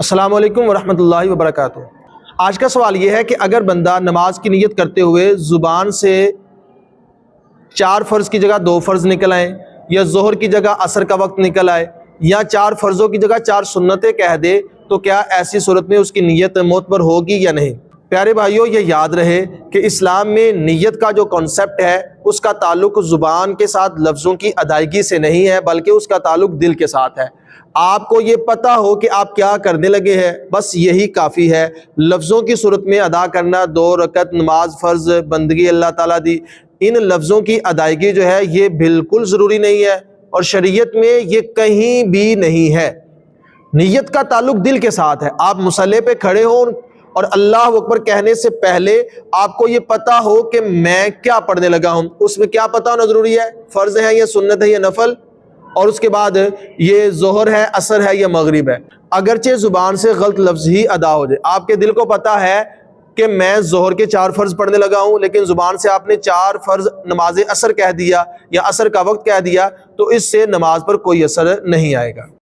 السلام علیکم ورحمۃ اللہ وبرکاتہ۔ آج کا سوال یہ ہے کہ اگر بندہ نماز کی نیت کرتے ہوئے زبان سے 4 فرض کی جگہ 2 فرض نکل آئیں، یا ظہر کی جگہ عصر کا وقت نکل آئے، یا 4 فرضوں کی جگہ 4 سنتیں کہہ دے، تو کیا ایسی صورت میں اس کی نیت معتبر ہوگی یا نہیں؟ پیارے بھائیوں، یہ یاد رہے کہ اسلام میں نیت کا جو کانسیپٹ ہے اس کا تعلق زبان کے ساتھ لفظوں کی ادائیگی سے نہیں ہے، بلکہ اس کا تعلق دل کے ساتھ ہے۔ آپ کو یہ پتہ ہو کہ آپ کیا کرنے لگے ہیں، بس یہی کافی ہے۔ لفظوں کی صورت میں ادا کرنا 2 رکعت نماز فرض بندگی اللہ تعالیٰ دی، ان لفظوں کی ادائیگی جو ہے یہ بالکل ضروری نہیں ہے، اور شریعت میں یہ کہیں بھی نہیں ہے۔ نیت کا تعلق دل کے ساتھ ہے۔ آپ مصلی پہ کھڑے ہوں اور اللہ اکبر کہنے سے پہلے آپ کو یہ پتہ ہو کہ میں کیا پڑھنے لگا ہوں، اس میں کیا پتہ ہونا ضروری ہے، فرض ہے یا سنت ہے یا نفل، اور اس کے بعد یہ ظہر ہے، عصر ہے یا مغرب ہے۔ اگرچہ زبان سے غلط لفظ ہی ادا ہو جائے، آپ کے دل کو پتہ ہے کہ میں ظہر کے 4 فرض پڑھنے لگا ہوں، لیکن زبان سے آپ نے 4 فرض نماز عصر کہہ دیا یا عصر کا وقت کہہ دیا، تو اس سے نماز پر کوئی اثر نہیں آئے گا۔